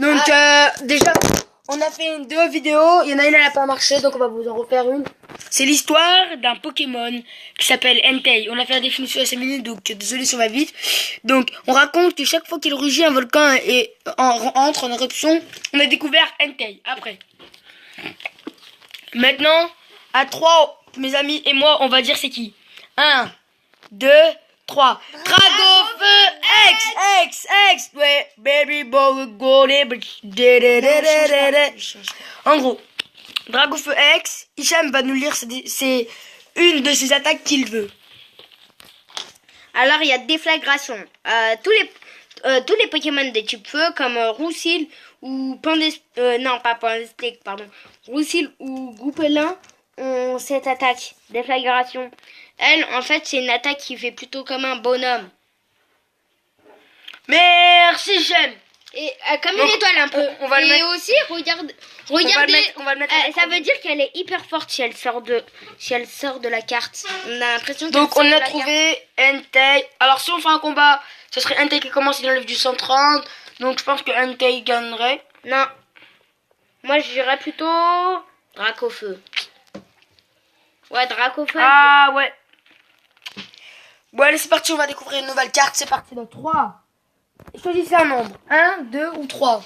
Donc déjà, on a fait 2 vidéos. Il y en a une, elle n'a pas marché, donc on va vous en refaire une. C'est l'histoire d'un Pokémon qui s'appelle Entei. On a fait la définition à 5 minutes, donc désolé si on va vite. Donc on raconte que chaque fois qu'il rugit, un volcan entre en éruption. On a découvert Entei. Après. Maintenant, à 3, mes amis et moi, on va dire c'est qui. 1, 2, 3. Dragofeu X, ouais, baby boy go. En gros, Dragofeu X, Hicham va nous lire, c'est une de ses attaques qu'il veut. Alors il y a déflagration. Tous les Pokémon de type feu comme Roussil ou Roussil ou Goupelin ont cette attaque, déflagration. Elle, en fait, c'est une attaque qui fait plutôt comme un bonhomme. Merci Hicham. Et comme une étoile un peu. On va le mettre. Aussi, regardez. On va le mettre Ça veut dire qu'elle est hyper forte si elle sort de la carte. On a l'impression qu'elle Donc sort on de a la trouvé Entei. Alors si on fait un combat, ce serait Entei qui commence dans le level du 130. Donc je pense que Entei gagnerait. Non. Moi je dirais plutôt Dracofeu. Ouais, Dracofeu. Ah ouais. Bon allez c'est parti, on va découvrir une nouvelle carte. C'est parti dans 3. Choisissez un nombre. 1, 2 ou 3.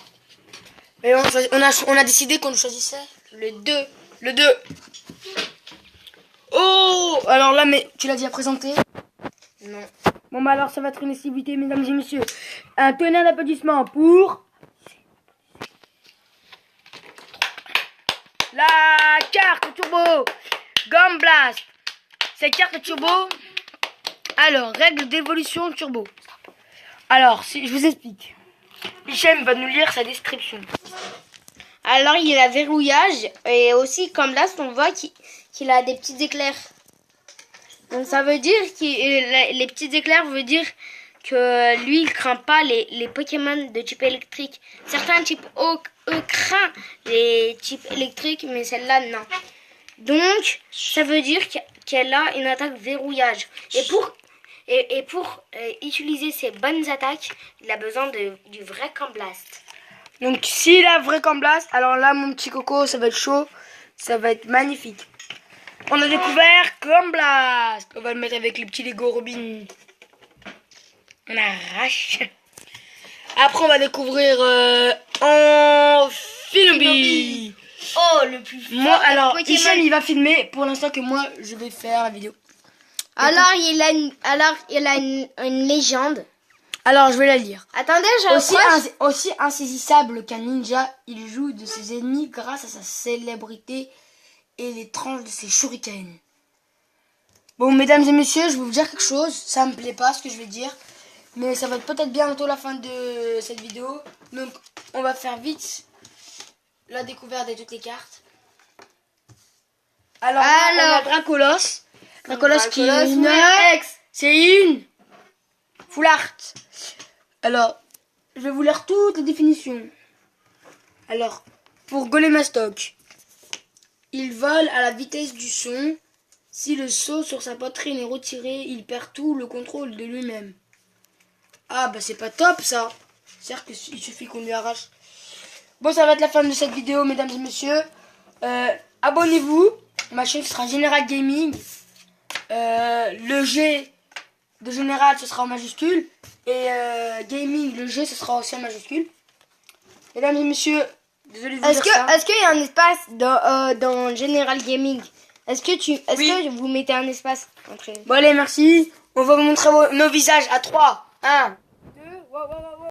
Et on a décidé qu'on choisissait le 2. Le 2. Oh, alors là, mais tu l'as déjà présenté? Non. Bon bah alors ça va être une activité, mesdames et messieurs. Un tonnerre d'applaudissements pour la carte turbo Gomme Blast. Cette carte turbo. Alors, règle d'évolution turbo. Alors, si je vous explique. Hicham va nous lire sa description. Alors il a verrouillage et aussi comme là on voit qu'il a des petits éclairs. Donc ça veut dire que les petits éclairs veut dire que lui il craint pas les Pokémon de type électrique. Certains types craint les types électriques mais celle-là non. Donc ça veut dire qu'elle a une attaque verrouillage. Et pour utiliser ces bonnes attaques, il a besoin du vrai Camp Blast. Donc s'il a vrai Camp Blast, alors là mon petit coco, ça va être chaud, ça va être magnifique. On a découvert Camp Blast. On va le mettre avec les petits Lego Robin. On arrache. Après on va découvrir Amphinobi. Oh, le plus fort. Moi alors Pokémon. Hicham il va filmer pour l'instant que moi je vais faire la vidéo. Alors il a une légende. Alors je vais la lire. Attendez, je Aussi insaisissable qu'un ninja, il joue de ses ennemis grâce à sa célébrité et les tranches de ses shurikens. Bon, mesdames et messieurs, je vais vous dire quelque chose. Ça me plaît pas ce que je vais dire, mais ça va être peut-être bientôt la fin de cette vidéo. Donc, on va faire vite la découverte de toutes les cartes. Alors, on a Dracolos. Dracolos qui est une c'est une Full Art. Alors, je vais vous lire toutes les définitions. Alors, pour Golemastoc, il vole à la vitesse du son. Si le saut sur sa poitrine est retiré, il perd tout le contrôle de lui-même. Ah bah c'est pas top ça. C'est-à-dire qu'il suffit qu'on lui arrache. Bon, ça va être la fin de cette vidéo, mesdames et messieurs. Abonnez-vous. Ma chaîne sera Général Gaming. Le G de Général, ce sera en majuscule. Et Gaming, le G, ce sera aussi en majuscule. Mesdames et messieurs, désolé de vous dire ça. Est-ce qu'il y a un espace dans General Gaming? Est-ce que vous mettez un espace entre... Bon allez, merci. On va vous montrer nos visages à 3. 1, 2,